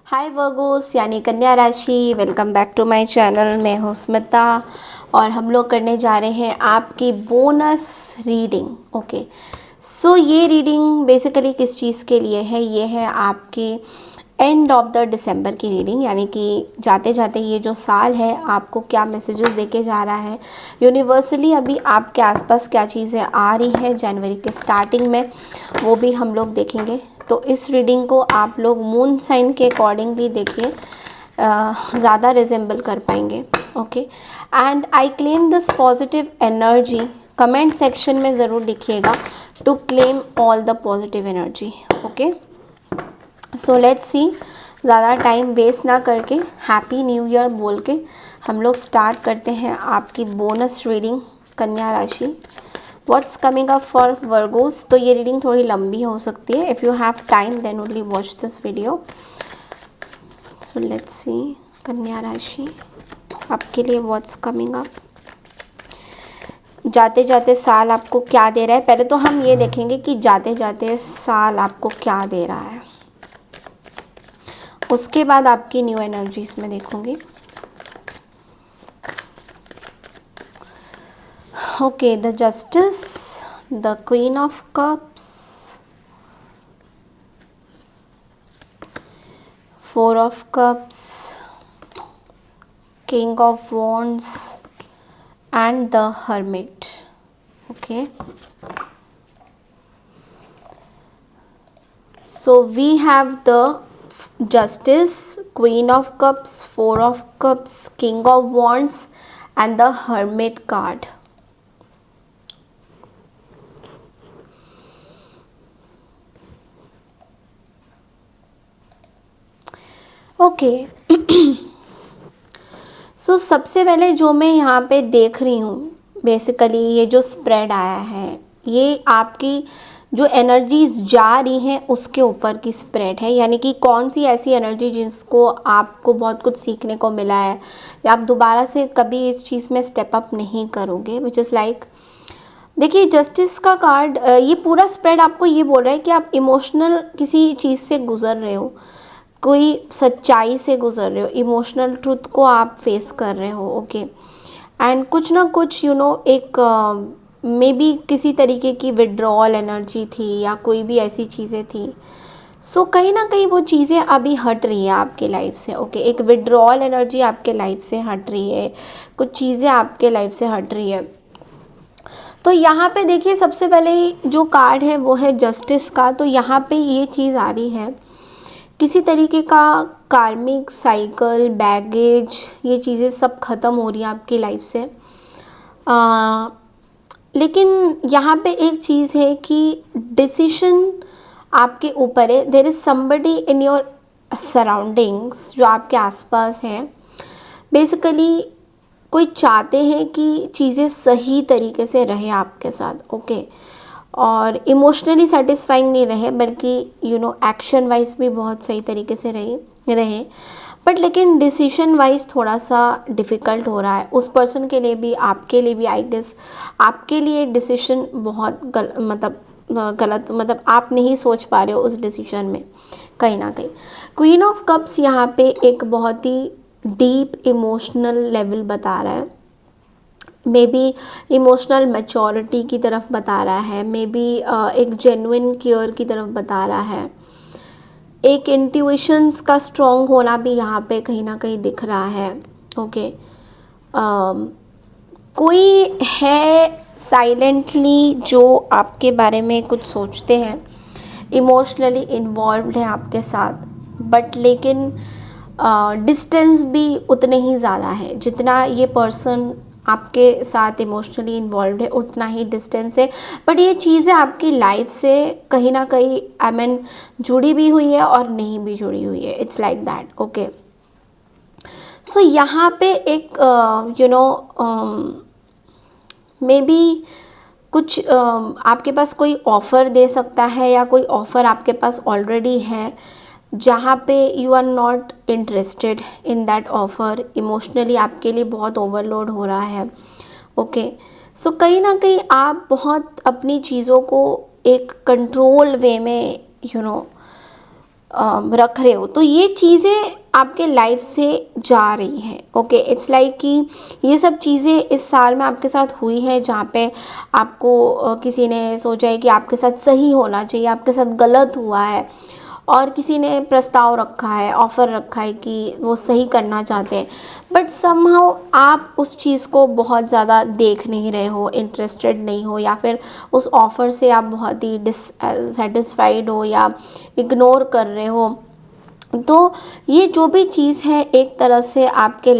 हाय Virgo's यानी कन्या राशि, welcome back to my channel. मैं हूँ स्मिता और हम लोग करने जा रहे हैं आपकी बोनस रीडिंग। ओके, सो ये रीडिंग बेसिकली किस चीज़ के लिए है? ये है आपकी एंड ऑफ द दिसंबर की रीडिंग, यानी कि जाते जाते ये जो साल है आपको क्या मैसेजेस देके जा रहा है यूनिवर्सली। अभी आपके आसपास क्या चीज़ें आ रही है जनवरी के स्टार्टिंग में, वो भी हम लोग देखेंगे। तो इस रीडिंग को आप लोग मून साइन के अकॉर्डिंगली देखिए, ज़्यादा रिजेंबल कर पाएंगे। Okay, and I claim this positive energy. Comment section में ज़रूर लिखिएगा to claim all the positive energy. Okay, so let's see, ज़्यादा टाइम वेस्ट ना करके हैप्पी न्यू ईयर बोल के हम लोग स्टार्ट करते हैं आपकी बोनस रीडिंग कन्या राशि। What's coming up for Virgos. तो ये रीडिंग थोड़ी लंबी हो सकती है। If you have time then only watch this video. So let's see कन्या राशि आपके लिए व्हाट्स कमिंग अप। जाते जाते साल आपको क्या दे रहा है, पहले तो हम ये देखेंगे कि जाते जाते साल आपको क्या दे रहा है, उसके बाद आपकी न्यू एनर्जीज में देखूंगी। Okay, the justice, the queen of cups, four of cups, king of wands and the hermit. Okay, so we have the justice, queen of cups, four of cups, king of wands and the hermit card. Okay, सो सबसे पहले जो मैं यहाँ पे देख रही हूँ basically, ये जो स्प्रेड आया है ये आपकी जो एनर्जीज जा रही हैं उसके ऊपर की स्प्रेड है। यानी कि कौन सी ऐसी एनर्जी जिसको आपको बहुत कुछ सीखने को मिला है या आप दोबारा से कभी इस चीज़ में स्टेप अप नहीं करोगे, विच इज़ लाइक, देखिए जस्टिस का कार्ड, ये पूरा स्प्रेड आपको ये बोल रहा है कि आप इमोशनल किसी चीज़ से गुजर रहे हो, कोई सच्चाई से गुजर रहे हो, इमोशनल ट्रुथ को आप फेस कर रहे हो। ओके, एंड कुछ ना कुछ एक मे बी किसी तरीके की विड्रॉल एनर्जी थी या कोई भी ऐसी चीज़ें थी। सो कहीं ना कहीं वो चीज़ें अभी हट रही है आपके लाइफ से। ओके, एक विड्रॉल एनर्जी आपके लाइफ से हट रही है, कुछ चीज़ें आपके लाइफ से हट रही है। तो यहाँ पे देखिए सबसे पहले जो कार्ड है वो है जस्टिस का। तो यहाँ पे ये चीज़ आ रही है, किसी तरीके का कार्मिक साइकिल, बैगेज, ये चीज़ें सब ख़त्म हो रही हैं आपकी लाइफ से। लेकिन यहाँ पे एक चीज़ है कि डिसीशन आपके ऊपर है। There is somebody in your surroundings, जो आपके आसपास हैं, बेसिकली कोई चाहते हैं कि चीज़ें सही तरीके से रहे आपके साथ। ओके, और इमोशनली सेटिस्फाइंग नहीं रहे बल्कि एक्शन वाइज भी बहुत सही तरीके से रहे बट लेकिन डिसीजन वाइज थोड़ा सा डिफ़िकल्ट हो रहा है उस पर्सन के लिए भी, आपके लिए भी। आई गेस आपके लिए डिसीजन बहुत गलत, मतलब आप नहीं सोच पा रहे हो उस डिसीजन में कहीं ना कहीं। क्वीन ऑफ कप्स यहाँ पे एक बहुत ही डीप इमोशनल लेवल बता रहा है, मे बी इमोशनल मैच्योरिटी की तरफ बता रहा है, मे बी एक जेन्युइन केयर की तरफ बता रहा है, एक इंट्यूशंस का स्ट्रॉन्ग होना भी यहाँ पे कहीं ना कहीं दिख रहा है। ओके, कोई है साइलेंटली जो आपके बारे में कुछ सोचते हैं, इमोशनली इन्वॉल्व्ड है आपके साथ, बट लेकिन डिस्टेंस भी उतने ही ज़्यादा है जितना ये पर्सन आपके साथ इमोशनली इन्वॉल्व है, उतना ही डिस्टेंस है। बट ये चीज़ें आपकी लाइफ से कहीं ना कहीं आई मीन जुड़ी भी हुई है और नहीं भी जुड़ी हुई है। It's like that. ओके, सो यहाँ पे एक मे बी कुछ आपके पास कोई ऑफ़र दे सकता है या कोई ऑफ़र आपके पास ऑलरेडी है जहाँ पे you are not interested in that offer. Emotionally आपके लिए बहुत ओवरलोड हो रहा है। ओके, सो कहीं ना कहीं आप बहुत अपनी चीज़ों को एक कंट्रोल वे में रख रहे हो, तो ये चीज़ें आपके लाइफ से जा रही हैं। ओके, इट्स लाइक कि ये सब चीज़ें इस साल में आपके साथ हुई है, जहाँ पे आपको किसी ने सोचा है कि आपके साथ सही होना चाहिए, आपके साथ गलत हुआ है, और किसी ने प्रस्ताव रखा है, ऑफ़र रखा है कि वो सही करना चाहते हैं, बट समहाउ आप उस चीज़ को बहुत ज़्यादा देख नहीं रहे हो, इंटरेस्टेड नहीं हो, या फिर उस ऑफ़र से आप बहुत ही डिससेटिस्फाइड हो या इग्नोर कर रहे हो। तो ये जो भी चीज़ है एक तरह से आपके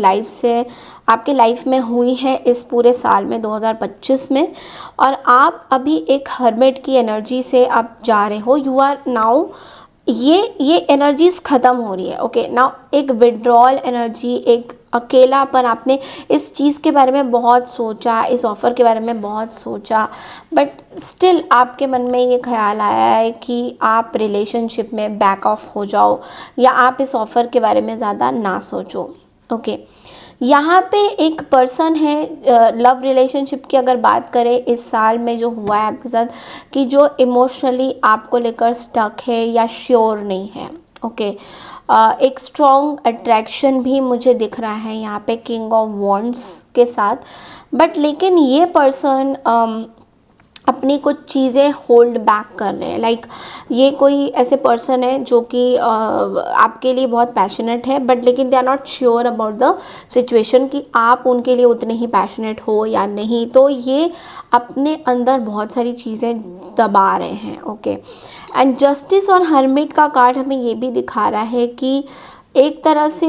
लाइफ में हुई है इस पूरे साल में 2025 में, और आप अभी एक हर्मिट की एनर्जी से आप जा रहे हो। यू आर नाउ, ये एनर्जीज ख़त्म हो रही है। ओके, नाउ एक विड्रॉल एनर्जी, एक अकेलापन, आपने इस चीज़ के बारे में बहुत सोचा, इस ऑफ़र के बारे में बहुत सोचा, बट स्टिल आपके मन में ये ख्याल आया है कि आप रिलेशनशिप में बैक ऑफ हो जाओ, या आप इस ऑफ़र के बारे में ज़्यादा ना सोचो। ओके, यहाँ पे एक पर्सन है, लव रिलेशनशिप की अगर बात करें इस साल में जो हुआ है आपके साथ, कि जो इमोशनली आपको लेकर स्टक है या श्योर नहीं है। ओके, एक स्ट्रॉन्ग अट्रैक्शन भी मुझे दिख रहा है यहाँ पे किंग ऑफ वॉन्ड्स के साथ, बट लेकिन ये पर्सन अपनी कुछ चीज़ें होल्ड बैक कर रहे हैं। लाइक ये कोई ऐसे पर्सन है जो कि आपके लिए बहुत पैशनेट है, बट लेकिन they are not sure about the situation कि आप उनके लिए उतने ही पैशनेट हो या नहीं। तो ये अपने अंदर बहुत सारी चीज़ें दबा रहे हैं। ओके, एंड जस्टिस और हर्मिट का कार्ड हमें ये भी दिखा रहा है कि एक तरह से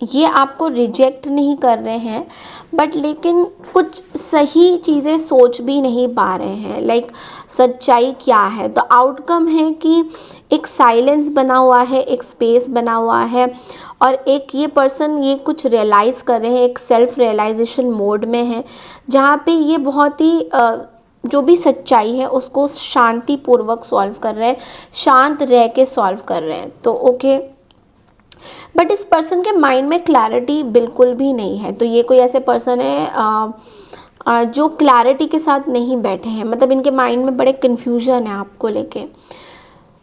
ये आपको रिजेक्ट नहीं कर रहे हैं, बट लेकिन कुछ सही चीज़ें सोच भी नहीं पा रहे हैं। लाइक सच्चाई क्या है, तो आउटकम है कि एक साइलेंस बना हुआ है, एक स्पेस बना हुआ है, और एक ये पर्सन ये कुछ रियलाइज़ कर रहे हैं, एक सेल्फ रियलाइजेशन मोड में है, जहाँ पे ये बहुत ही जो भी सच्चाई है उसको शांतिपूर्वक सॉल्व कर रहे हैं, शांत रह के सॉल्व कर रहे हैं। तो ओके, बट इस पर्सन के माइंड में क्लैरिटी बिल्कुल भी नहीं है। तो ये कोई ऐसे पर्सन है जो क्लैरिटी के साथ नहीं बैठे हैं, मतलब इनके माइंड में बड़े कन्फ्यूजन है आपको लेके।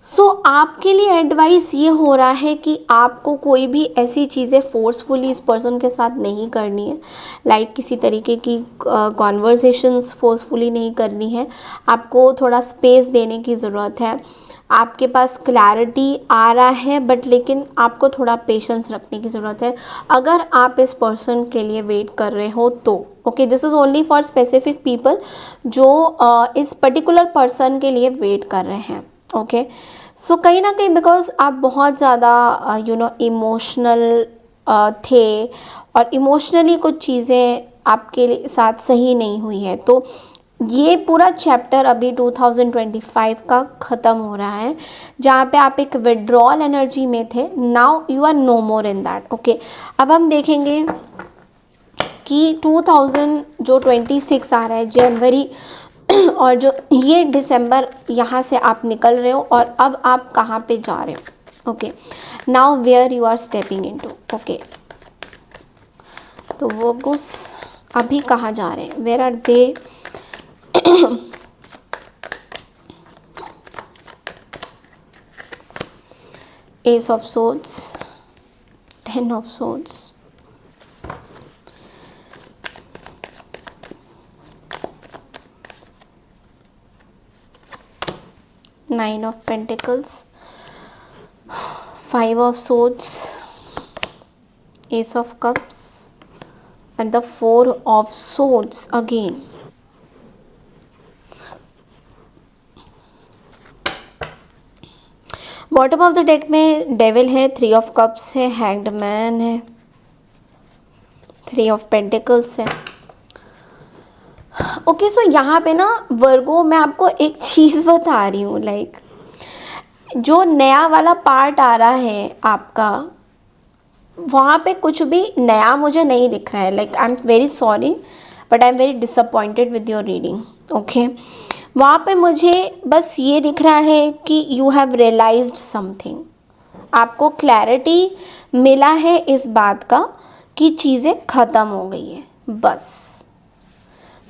सो आपके लिए एडवाइस ये हो रहा है कि आपको कोई भी ऐसी चीज़ें फोर्सफुली इस पर्सन के साथ नहीं करनी है। लाइक किसी तरीके की कॉन्वर्सेशंस फोर्सफुली नहीं करनी है, आपको थोड़ा स्पेस देने की ज़रूरत है। आपके पास क्लैरिटी आ रहा है, बट लेकिन आपको थोड़ा पेशेंस रखने की ज़रूरत है अगर आप इस पर्सन के लिए वेट कर रहे हो तो। Okay, this is only for specific people जो इस पर्टिकुलर पर्सन के लिए वेट कर रहे हैं। ओके, सो कहीं ना कहीं बिकॉज आप बहुत ज़्यादा इमोशनल थे, और इमोशनली कुछ चीज़ें आपके साथ सही नहीं हुई है, तो ये पूरा चैप्टर अभी 2025 का ख़त्म हो रहा है, जहाँ पे आप एक विड्रॉल एनर्जी में थे। Now you are no more in that. Okay, अब हम देखेंगे कि 2026 आ रहा है जनवरी और जो ये दिसंबर, यहाँ से आप निकल रहे हो और अब आप कहाँ पे जा रहे हो। Okay, now where you are stepping into. Okay, तो वो गुस अभी कहाँ जा रहे हैं, where are they. Ace of swords, 10 of swords, Nine of Pentacles, 5 of Swords, Ace of Cups, and the 4 of Swords again. Bottom of the deck में devil है, 3 ऑफ कप्स है, हैंग्ड मैन है, 3 ऑफ पेंटिकल्स है। Okay, सो यहाँ पे ना वर्गो, मैं आपको एक चीज़ बता रही हूँ, लाइक जो नया वाला पार्ट आ रहा है आपका, वहाँ पे कुछ भी नया मुझे नहीं दिख रहा है। Like I am very sorry, but I am very disappointed with your reading. Okay, वहाँ पे मुझे बस ये दिख रहा है कि यू हैव रियलाइज्ड समथिंग, आपको क्लैरिटी मिला है इस बात का कि चीज़ें ख़त्म हो गई है। बस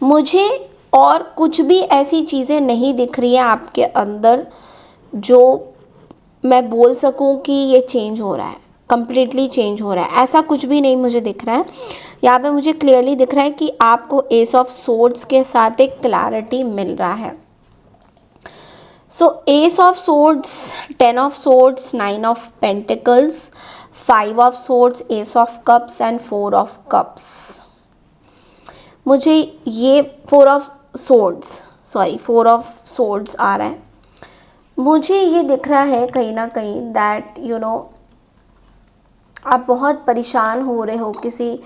मुझे और कुछ भी ऐसी चीज़ें नहीं दिख रही है आपके अंदर जो मैं बोल सकूं कि ये चेंज हो रहा है, कम्प्लीटली चेंज हो रहा है, ऐसा कुछ भी नहीं मुझे दिख रहा है। यहाँ पे मुझे क्लियरली दिख रहा है कि आपको एस ऑफ सोर्ड्स के साथ एक क्लैरिटी मिल रहा है। So ace of swords, 10 of swords, 9 of pentacles, 5 of swords, ace of cups and 4 of cups. मुझे ये 4 ऑफ सोर्ड्स आ रहा है। मुझे ये दिख रहा है कहीं ना कहीं दैट आप बहुत परेशान हो रहे हो किसी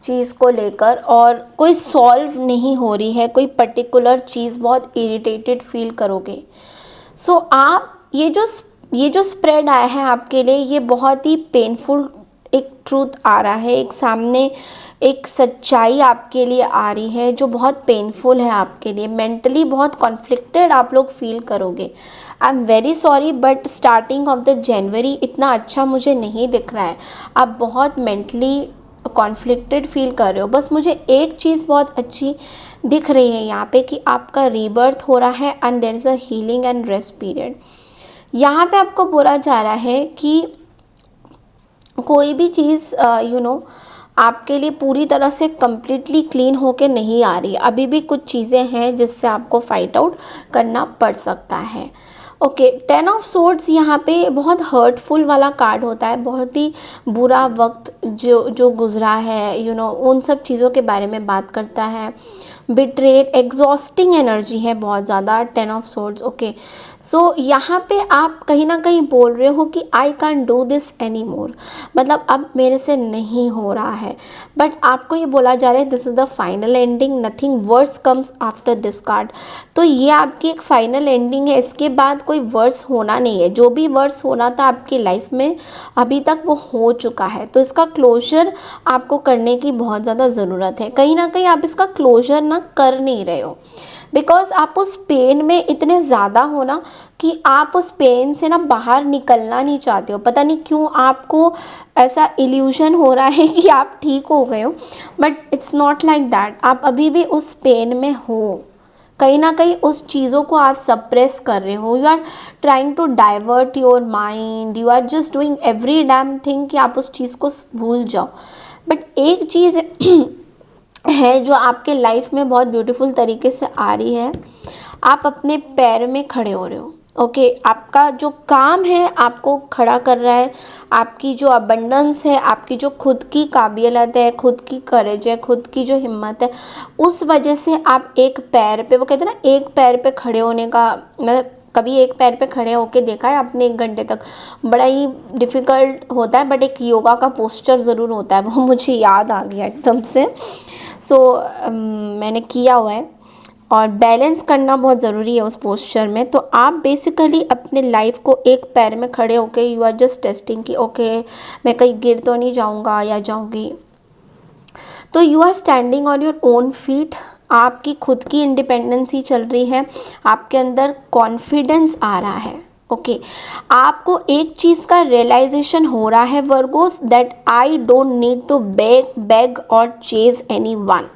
चीज़ को लेकर और कोई सॉल्व नहीं हो रही है, कोई पर्टिकुलर चीज़ बहुत इरिटेटेड फील करोगे। सो आप ये जो स्प्रेड आया है आपके लिए, ये बहुत ही पेनफुल एक ट्रूथ आ रहा है, एक सामने एक सच्चाई आपके लिए आ रही है जो बहुत पेनफुल है आपके लिए। मेंटली बहुत कॉन्फ्लिक्टेड आप लोग फील करोगे। I am very sorry but starting of the January इतना अच्छा मुझे नहीं दिख रहा है। आप बहुत मेंटली कॉन्फ्लिक्टेड फील कर रहे हो। बस मुझे एक चीज़ बहुत अच्छी दिख रही है यहाँ पे कि आपका रीबर्थ हो रहा है and there is a healing and rest period. यहाँ पे आपको बोला जा रहा है कि कोई भी चीज़ आपके लिए पूरी तरह से कम्प्लीटली क्लीन होके नहीं आ रही। अभी भी कुछ चीज़ें हैं जिससे आपको फाइट आउट करना पड़ सकता है। ओके, 10 ऑफ सोर्ड्स यहाँ पे बहुत हर्टफुल वाला कार्ड होता है। बहुत ही बुरा वक्त जो गुजरा है उन सब चीज़ों के बारे में बात करता है। बिट्रेल, एग्जॉस्टिंग एनर्जी है बहुत ज़्यादा 10 ऑफ सोर्ड्स। ओके, सो यहाँ पे आप कहीं ना कहीं बोल रहे हो कि I can do this any more, मतलब अब मेरे से नहीं हो रहा है। बट आपको ये बोला जा रहा है this is the final ending, nothing worse comes after this card. तो ये आपकी एक फाइनल एंडिंग है, इसके बाद कोई वर्स होना नहीं है। जो भी वर्स होना था आपकी लाइफ में अभी तक वो हो चुका है। तो इसका क्लोजर आपको करने की बहुत ज़्यादा ज़रूरत है। कहीं ना कहीं आप इसका क्लोजर ना कर नहीं रहे हो बिकॉज आप उस पेन में इतने ज़्यादा हो ना कि आप उस पेन से ना बाहर निकलना नहीं चाहते हो। पता नहीं क्यों आपको ऐसा इल्यूजन हो रहा है कि आप ठीक हो गए हो, but it's not like that. आप अभी भी उस पेन में हो। कहीं ना कहीं उस चीज़ों को आप सप्रेस कर रहे हो। You are trying to divert your mind, you are just doing every damn thing कि आप उस चीज़ को भूल जाओ। बट एक चीज़ है जो आपके लाइफ में बहुत ब्यूटीफुल तरीके से आ रही है। आप अपने पैर में खड़े हो रहे हो। ओके, आपका जो काम है आपको खड़ा कर रहा है। आपकी जो अबंडेंस है, आपकी जो खुद की काबिलियत है, खुद की करेज है, खुद की जो हिम्मत है, उस वजह से आप एक पैर पे, वो कहते हैं ना एक पैर पे खड़े होने का, मतलब कभी एक पैर पे खड़े होके देखा है आपने 1 घंटे तक? बड़ा ही डिफ़िकल्ट होता है, बट एक योगा का पोस्चर ज़रूर होता है, वो मुझे याद आ गया एकदम से। मैंने किया हुआ है और बैलेंस करना बहुत ज़रूरी है उस पोस्चर में। तो आप बेसिकली अपने लाइफ को एक पैर में खड़े होके यू आर जस्ट टेस्टिंग कि ओके मैं कहीं गिर तो नहीं जाऊंगा या जाऊंगी। तो you are standing on your own feet. आपकी खुद की इंडिपेंडेंसी चल रही है, आपके अंदर कॉन्फिडेंस आ रहा है। ओके, आपको एक चीज़ का रियलाइजेशन हो रहा है Virgos that I don't need to beg or chase anyone.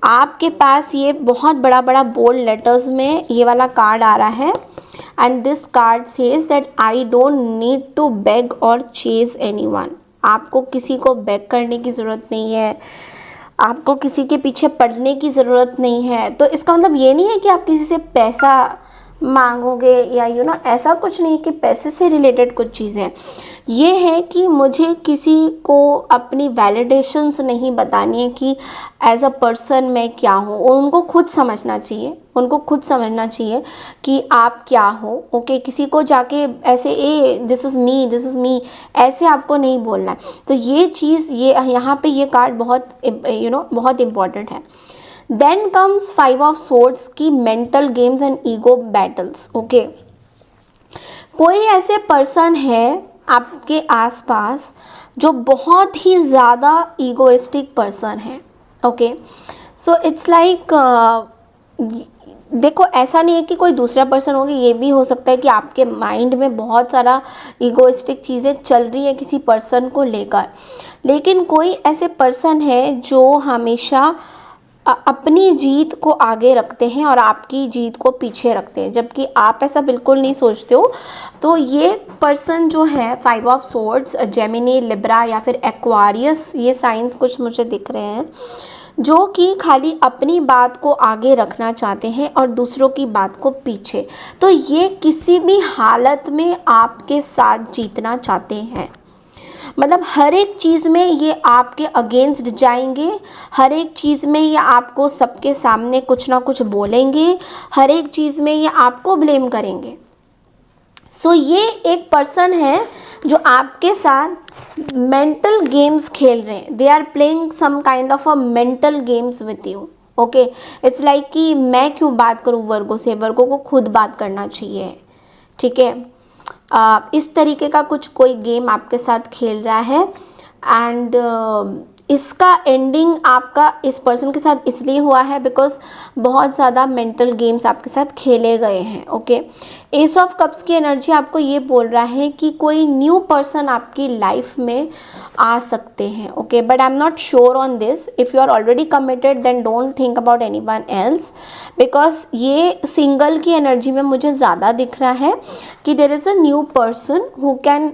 आपके पास ये बहुत बड़ा बड़ा बोल्ड लेटर्स में ये वाला कार्ड आ रहा है and this card says that I don't need to beg or chase anyone. आपको किसी को बेग करने की ज़रूरत नहीं है, आपको किसी के पीछे पड़ने की ज़रूरत नहीं है। तो इसका मतलब ये नहीं है कि आप किसी से पैसा मांगोगे या ऐसा कुछ नहीं कि पैसे से रिलेटेड कुछ चीज़ें। ये है कि मुझे किसी को अपनी वैलिडेशंस नहीं बतानी है कि एज अ पर्सन मैं क्या हूँ। उनको खुद समझना चाहिए, उनको खुद समझना चाहिए कि आप क्या हो। ओके, किसी को जाके ऐसे दिस इज़ मी ऐसे आपको नहीं बोलना है। तो ये चीज़ ये यहाँ पे ये कार्ड बहुत बहुत इम्पॉर्टेंट है। देन कम्स 5 ऑफ सोर्ड्स की mental games and ego battles. Okay, कोई ऐसे पर्सन है आपके आसपास जो बहुत ही ज़्यादा ईगोइस्टिक पर्सन है। ओके, सो इट्स लाइक देखो ऐसा नहीं है कि कोई दूसरा पर्सन होगा, ये भी हो सकता है कि आपके माइंड में बहुत सारा ईगोइस्टिक चीज़ें चल रही है किसी पर्सन को लेकर। लेकिन कोई ऐसे पर्सन है जो हमेशा अपनी जीत को आगे रखते हैं और आपकी जीत को पीछे रखते हैं, जबकि आप ऐसा बिल्कुल नहीं सोचते हो। तो ये पर्सन जो है 5 ऑफ सोर्ड्स, जेमिनी, लिब्रा या फिर एक्वारियस, ये साइंस कुछ मुझे दिख रहे हैं, जो कि खाली अपनी बात को आगे रखना चाहते हैं और दूसरों की बात को पीछे। तो ये किसी भी हालत में आपके साथ जीतना चाहते हैं, मतलब हर एक चीज़ में ये आपके अगेंस्ट जाएंगे, हर एक चीज़ में ये आपको सबके सामने कुछ ना कुछ बोलेंगे, हर एक चीज़ में ये आपको ब्लेम करेंगे। सो ये एक पर्सन है जो आपके साथ मेंटल गेम्स खेल रहे हैं। They are playing some kind of a mental games with you. Okay, it's like कि मैं क्यों बात करूं वर्गो से, वर्गो को खुद बात करना चाहिए। ठीक है, इस तरीके का कुछ कोई गेम आपके साथ खेल रहा है। एंड इसका एंडिंग आपका इस पर्सन के साथ इसलिए हुआ है बिकॉज बहुत ज़्यादा मेंटल गेम्स आपके साथ खेले गए हैं। ओके, एस ऑफ कप्स की एनर्जी आपको ये बोल रहा है कि कोई न्यू पर्सन आपकी लाइफ में आ सकते हैं। Okay, but I am not sure on this. If you are already committed then don't think about anyone else, because ये सिंगल की एनर्जी में मुझे ज़्यादा दिख रहा है कि there is a new person who can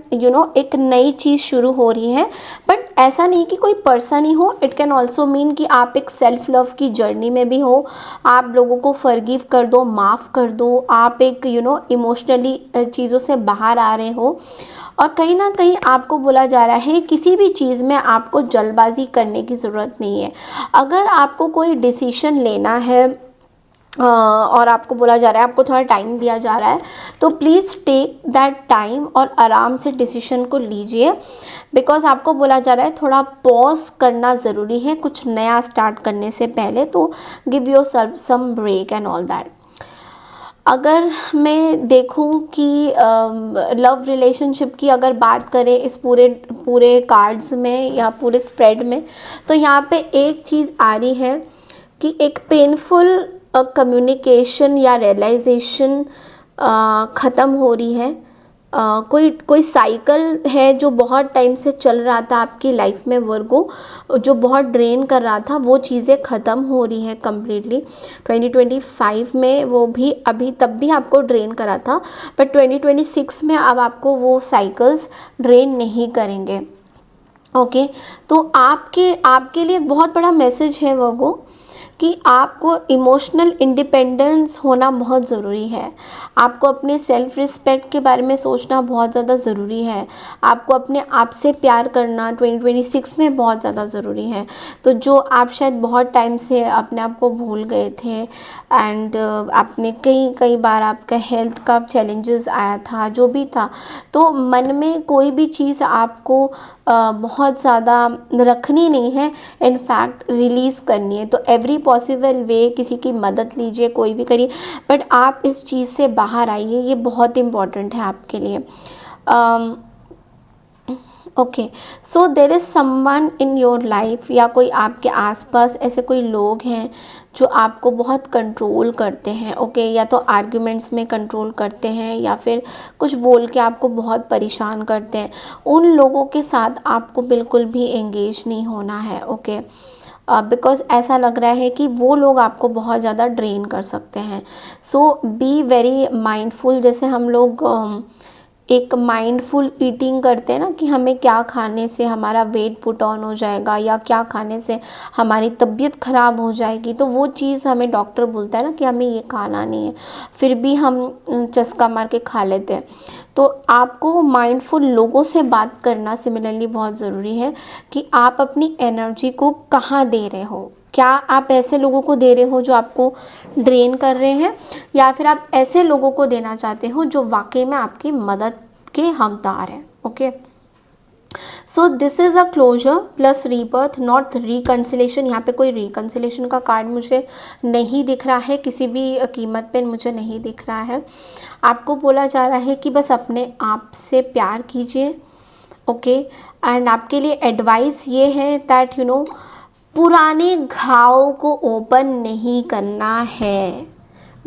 एक नई चीज़ शुरू हो रही है। बट ऐसा नहीं कि कोई पर्सन ही हो, इट कैन ऑल्सो मीन कि आप एक सेल्फ लव की जर्नी में भी हो, आप लोगों को फॉरगिव कर दो, माफ़ कर दो, आप एक इमोशनली चीज़ों से बाहर आ रहे हो। और कहीं ना कहीं आपको बोला जा रहा है किसी भी चीज़ में आपको जल्दबाजी करने की ज़रूरत नहीं है। अगर आपको कोई डिसीजन लेना है और आपको बोला जा रहा है, आपको थोड़ा टाइम दिया जा रहा है, तो प्लीज़ टेक दैट टाइम और आराम से डिसीजन को लीजिए। बिकॉज आपको बोला जा रहा है थोड़ा पॉज करना ज़रूरी है कुछ नया स्टार्ट करने से पहले। तो give yourself some break and all that. अगर मैं देखूं कि लव रिलेशनशिप की अगर बात करें इस पूरे कार्ड्स में या पूरे स्प्रेड में, तो यहाँ पे एक चीज़ आ रही है कि एक पेनफुल कम्युनिकेशन या रियलाइजेशन ख़त्म हो रही है। कोई साइकिल है जो बहुत टाइम से चल रहा था आपकी लाइफ में वर्गो, जो बहुत ड्रेन कर रहा था, वो चीज़ें ख़त्म हो रही है कम्प्लीटली। 2025 में वो भी अभी तब भी आपको ड्रेन करा था, बट 2026 में अब आपको वो साइकिल्स ड्रेन नहीं करेंगे। ओके, तो आपके लिए बहुत बड़ा मैसेज है वर्गो कि आपको इमोशनल इंडिपेंडेंस होना बहुत ज़रूरी है। आपको अपने सेल्फ़ रिस्पेक्ट के बारे में सोचना बहुत ज़्यादा ज़रूरी है। आपको अपने आप से प्यार करना 2026 में बहुत ज़्यादा ज़रूरी है। तो जो आप शायद बहुत टाइम से अपने आप को भूल गए थे एंड आपने कई बार आपका हेल्थ का चैलेंजेस आया था, जो भी था, तो मन में कोई भी चीज़ आपको बहुत ज़्यादा रखनी नहीं है, इनफैक्ट रिलीज़ करनी है। तो एवरी पॉसिबल वे किसी की मदद लीजिए, कोई भी करिए, बट आप इस चीज़ से बाहर आइए, ये बहुत इम्पॉर्टेंट है आपके लिए। Okay, so there is someone in your life, या कोई आपके आसपास ऐसे कोई लोग हैं जो आपको बहुत कंट्रोल करते हैं। ओके, या तो आर्ग्यूमेंट्स में कंट्रोल करते हैं या फिर कुछ बोल के आपको बहुत परेशान करते हैं। उन लोगों के साथ आपको बिल्कुल भी एंगेज नहीं होना है। ओके, बिकॉज़ ऐसा लग रहा है कि वो लोग आपको बहुत ज़्यादा ड्रेन कर सकते हैं। सो बी वेरी माइंडफुल। जैसे हम लोग एक माइंडफुल ईटिंग करते हैं ना, कि हमें क्या खाने से हमारा वेट पुट ऑन हो जाएगा या क्या खाने से हमारी तबीयत ख़राब हो जाएगी, तो वो चीज़ हमें डॉक्टर बोलता है ना कि हमें ये खाना नहीं है, फिर भी हम चस्का मार के खा लेते हैं। तो आपको माइंडफुल लोगों से बात करना सिमिलरली बहुत ज़रूरी है कि आप अपनी एनर्जी को कहाँ दे रहे हो। क्या आप ऐसे लोगों को दे रहे हो जो आपको ड्रेन कर रहे हैं, या फिर आप ऐसे लोगों को देना चाहते हो जो वाकई में आपकी मदद के हकदार हैं। Okay, so this is a closure plus rebirth, not reconciliation. यहाँ पे कोई रिकन्सिलेशन का कार्ड मुझे नहीं दिख रहा है, किसी भी कीमत पे मुझे नहीं दिख रहा है। आपको बोला जा रहा है कि बस अपने आप से प्यार कीजिए। ओके, एंड आपके लिए एडवाइस ये है दैट पुराने घाव को ओपन नहीं करना है।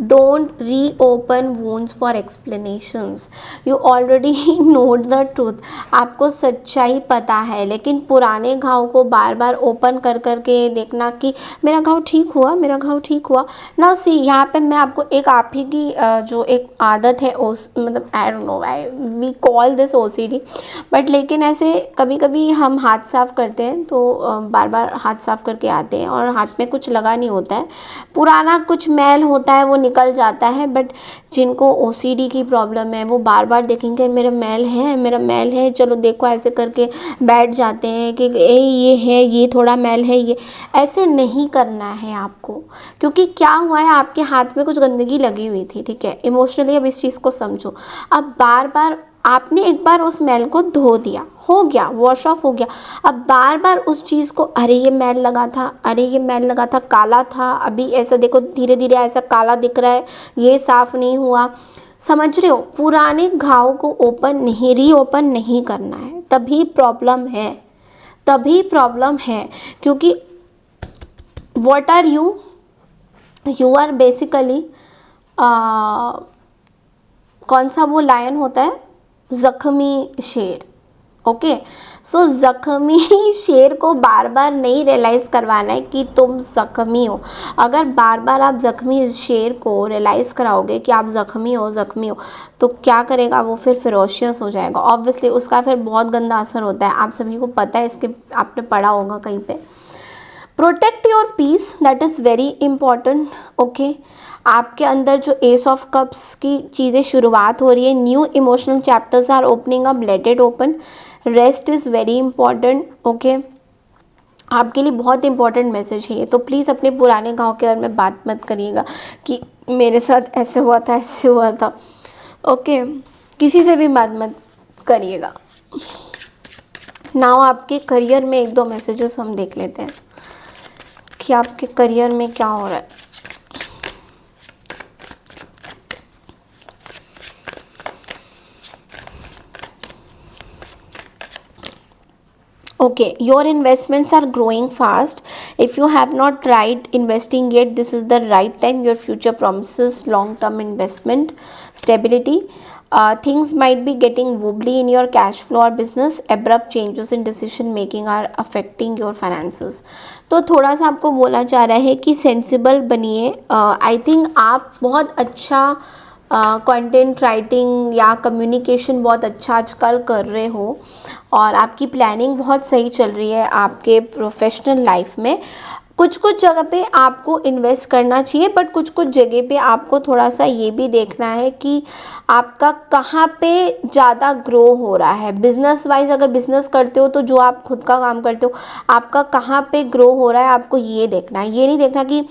Don't reopen wounds for explanations, you already note the truth, आपको सच्चाई पता है, लेकिन पुराने घाव को बार बार ओपन कर कर के देखना कि मेरा घाव ठीक हुआ, मेरा घाव ठीक हुआ ना। सी यहाँ पे मैं आपको एक आप ही की जो एक आदत है मतलब I don't know I we call this OCD, but लेकिन ऐसे कभी कभी हम हाथ साफ़ करते हैं तो बार बार हाथ साफ़ करके आते हैं और हाथ में कुछ लगा नहीं होता है, पुराना कुछ मैल होता है वो निकल जाता है। बट जिनको ओसीडी की प्रॉब्लम है वो बार बार देखेंगे मेरा मैल है, मेरा मैल है, चलो देखो ऐसे करके बैठ जाते हैं कि ये है, ये थोड़ा मैल है, ये ऐसे नहीं करना है आपको, क्योंकि क्या हुआ है आपके हाथ में कुछ गंदगी लगी हुई थी, ठीक है। इमोशनली अब इस चीज़ को समझो, अब बार बार आपने एक बार उस मैल को धो दिया, हो गया, वॉश ऑफ हो गया, अब बार बार उस चीज़ को अरे ये मैल लगा था, अरे ये मैल लगा था, काला था, अभी ऐसा देखो धीरे धीरे ऐसा काला दिख रहा है, ये साफ़ नहीं हुआ, समझ रहे हो। पुराने घाव को रीओपन नहीं करना है, तभी प्रॉब्लम है, तभी प्रॉब्लम है, क्योंकि what are you are basically कौन सा वो लायन होता है, जख्मी शेर, ओके। सो जख्मी शेर को बार बार नहीं रियलाइज़ करवाना है कि तुम जख्मी हो। अगर बार बार आप जख्मी शेर को रियलाइज़ कराओगे कि आप जख्मी हो, तो क्या करेगा वो, फिर फिरोशियस हो जाएगा, ऑब्वियसली उसका फिर बहुत गंदा असर होता है, आप सभी को पता है, इसके आपने पढ़ा होगा कहीं पे। Protect your peace, that is very important, okay. आपके अंदर जो एस ऑफ कप्स की चीज़ें शुरुआत हो रही है, new emotional chapters are opening up, let it open, rest is very important, okay. आपके लिए बहुत इंपॉर्टेंट मैसेज है ये, तो प्लीज़ अपने पुराने गांव के बारे में बात मत करिएगा कि मेरे साथ ऐसे हुआ था, ऐसे हुआ था, ओके। किसी से भी बात मत करिएगा। नाउ आपके करियर में एक दो मैसेजेस हम देख लेते हैं कि आपके करियर में क्या हो रहा है। Okay, your investments are growing fast. If you have not tried investing yet, this is the right time. Your future promises long-term investment stability. Things might be getting wobbly in your cash flow or business. Abrupt changes in decision making are affecting your finances. तो थोड़ा सा आपको बोला जा रहा है कि sensible बनिए। आई थिंक आप बहुत अच्छा कंटेंट राइटिंग या कम्युनिकेशन बहुत अच्छा आजकल कर रहे हो और आपकी प्लानिंग बहुत सही चल रही है आपके प्रोफेशनल लाइफ में। कुछ कुछ जगह पे आपको इन्वेस्ट करना चाहिए, बट कुछ कुछ जगह पे आपको थोड़ा सा ये भी देखना है कि आपका कहाँ पे ज़्यादा ग्रो हो रहा है। बिज़नेस वाइज अगर बिज़नेस करते हो तो जो आप खुद का काम करते हो आपका कहाँ पे ग्रो हो रहा है, आपको ये देखना है। ये नहीं देखना कि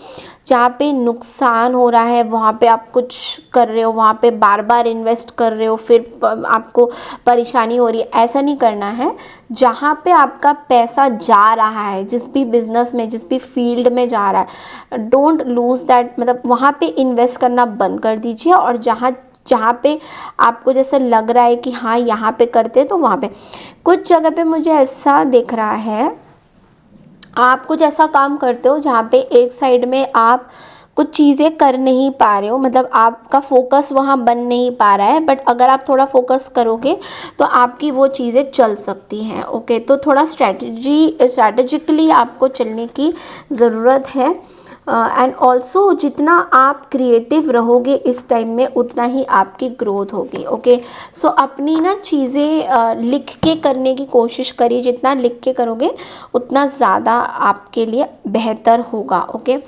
जहाँ पे नुकसान हो रहा है वहाँ पे आप कुछ कर रहे हो, वहाँ पे बार बार इन्वेस्ट कर रहे हो, फिर आपको परेशानी हो रही है, ऐसा नहीं करना है। जहाँ पे आपका पैसा जा रहा है, जिस भी बिज़नेस में, जिस भी फील्ड में जा रहा है, डोंट लूज़ दैट, मतलब वहाँ पे इन्वेस्ट करना बंद कर दीजिए। और जहाँ पे आपको जैसे लग रहा है कि हाँ यहाँ पे करते तो वहाँ पे, कुछ जगह पे मुझे ऐसा दिख रहा है आप कुछ ऐसा काम करते हो जहाँ पे एक साइड में आप कुछ चीज़ें कर नहीं पा रहे हो, मतलब आपका फोकस वहाँ बन नहीं पा रहा है, बट अगर आप थोड़ा फोकस करोगे तो आपकी वो चीज़ें चल सकती हैं, ओके। तो थोड़ा स्ट्रैटेजिकली आपको चलने की ज़रूरत है। एंड ऑल्सो जितना आप क्रिएटिव रहोगे इस टाइम में उतना ही आपकी ग्रोथ होगी, ओके। सो अपनी ना चीज़ें लिख के करने की कोशिश करिए, जितना लिख के करोगे उतना ज़्यादा आपके लिए बेहतर होगा, ओके।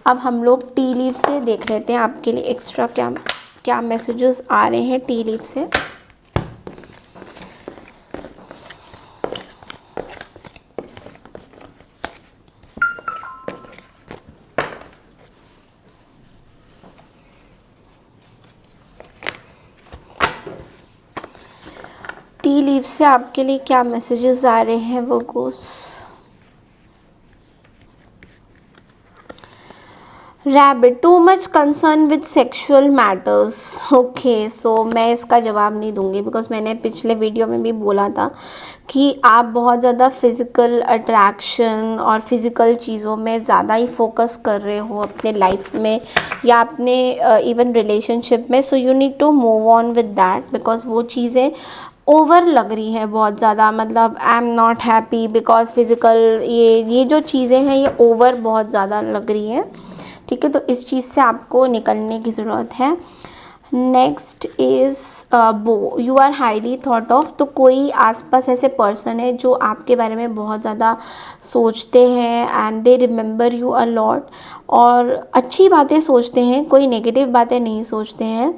अब हम लोग टी लीफ से देख लेते हैं आपके लिए एक्स्ट्रा क्या क्या मैसेजेस आ रहे हैं टी लीफ से। टी लीफ से आपके लिए क्या मैसेजेस आ रहे हैं Virgos. Rabbit, too much concern with sexual matters. Okay, so मैं इसका जवाब नहीं दूंगी बिकॉज मैंने पिछले वीडियो में भी बोला था कि आप बहुत ज़्यादा फिज़िकल अट्रैक्शन और फिज़िकल चीज़ों में ज़्यादा ही फोकस कर रहे हो अपने लाइफ में या अपने इवन रिलेशनशिप में। So you need to move on with that because वो चीज़ें ओवर लग रही है बहुत ज़्यादा। मतलब I am not happy because physical, ये जो चीज़ें हैं ये ओवर बहुत ज़्यादा लग रही हैं। ठीक है, तो इस चीज़ से आपको निकलने की ज़रूरत है। Next is bow, you are highly thought of. तो कोई आसपास ऐसे पर्सन है जो आपके बारे में बहुत ज़्यादा सोचते हैं and they remember you a lot, और अच्छी बातें सोचते हैं, कोई नेगेटिव बातें नहीं सोचते हैं।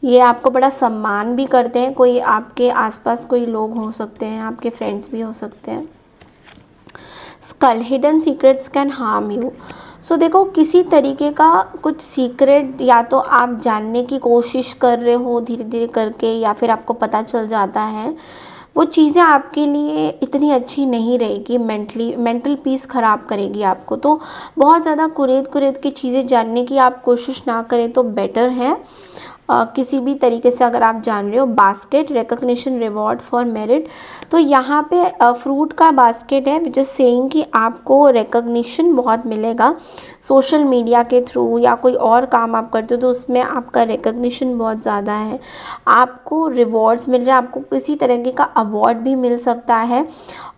ये आपको बड़ा सम्मान भी करते हैं। कोई आपके आसपास कोई लोग हो सकते हैं, आपके फ्रेंड्स भी हो सकते हैं। Skull, hidden secrets can harm you. So देखो, किसी तरीके का कुछ सीक्रेट या तो आप जानने की कोशिश कर रहे हो धीरे धीरे करके, या फिर आपको पता चल जाता है, वो चीज़ें आपके लिए इतनी अच्छी नहीं रहेगी, मेंटल पीस ख़राब करेगी आपको। तो बहुत ज़्यादा कुरेद के चीज़ें जानने की आप कोशिश ना करें तो बेटर है। किसी भी तरीके से अगर आप जान रहे हो। Basket, recognition, reward for merit. तो यहाँ पे फ्रूट का बास्केट है जस्ट सेइंग कि आपको रिकग्निशन बहुत मिलेगा सोशल मीडिया के थ्रू, या कोई और काम आप करते हो तो उसमें आपका रिकग्निशन बहुत ज़्यादा है, आपको रिवॉर्ड्स मिल रहे हैं, आपको किसी तरीके का अवार्ड भी मिल सकता है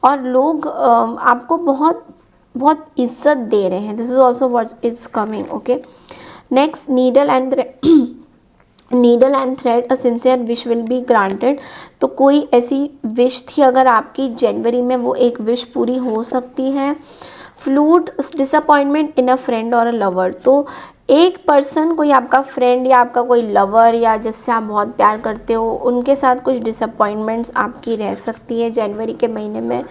और लोग आपको बहुत बहुत इज्जत दे रहे हैं। This is also what is coming. Okay, next, needle and thread, a sincere wish will be granted. तो कोई ऐसी विश थी अगर आपकी जनवरी में, वो एक विश पूरी हो सकती है। फ्लूट, डिसअपॉइंटमेंट इन अ फ्रेंड और अ लवर। तो एक पर्सन, कोई आपका फ्रेंड या आपका कोई लवर या जिससे आप बहुत प्यार करते हो, उनके साथ कुछ डिसअपॉइंटमेंट्स आपकी रह सकती है जनवरी के महीने में।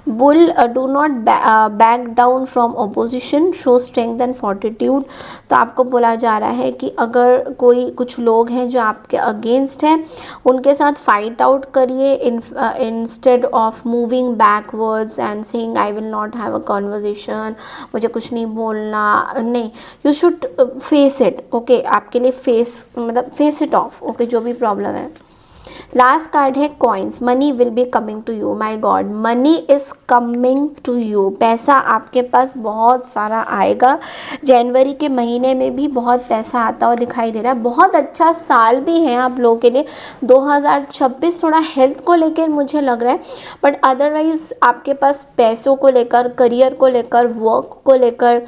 Bull, do not back down from opposition, show strength and fortitude. तो आपको बोला जा रहा है कि अगर कोई कुछ लोग हैं जो आपके अगेंस्ट हैं, उनके साथ फाइट आउट करिए instead of moving backwards and saying I will not have a conversation, मुझे कुछ नहीं बोलना। नहीं, you should face it. Okay, आपके लिए फेस इट ऑफ। ओके, जो भी प्रॉब्लम है। लास्ट कार्ड है coins, money will be coming to you. My god, money is coming to you. पैसा आपके पास बहुत सारा आएगा। जनवरी के महीने में भी बहुत पैसा आता हुआ दिखाई दे रहा है। बहुत अच्छा साल भी है आप लोगों के लिए 2026। थोड़ा हेल्थ को लेकर मुझे लग रहा है, बट अदरवाइज़ आपके पास पैसों को लेकर, करियर को लेकर, वर्क को लेकर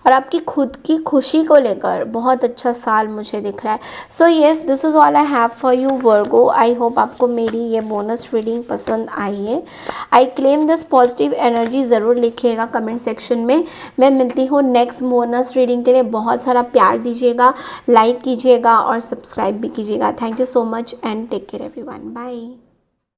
और आपकी खुद की खुशी को लेकर बहुत अच्छा साल मुझे दिख रहा है। So yes, this is all I have for you Virgo. I hope आपको मेरी ये बोनस रीडिंग पसंद आई है। आई क्लेम दिस पॉजिटिव एनर्जी, ज़रूर लिखिएगा कमेंट सेक्शन में। मैं मिलती हूँ नेक्स्ट बोनस रीडिंग के लिए। बहुत सारा प्यार दीजिएगा, लाइक कीजिएगा और सब्सक्राइब भी कीजिएगा। Thank you so much and take care everyone. Bye.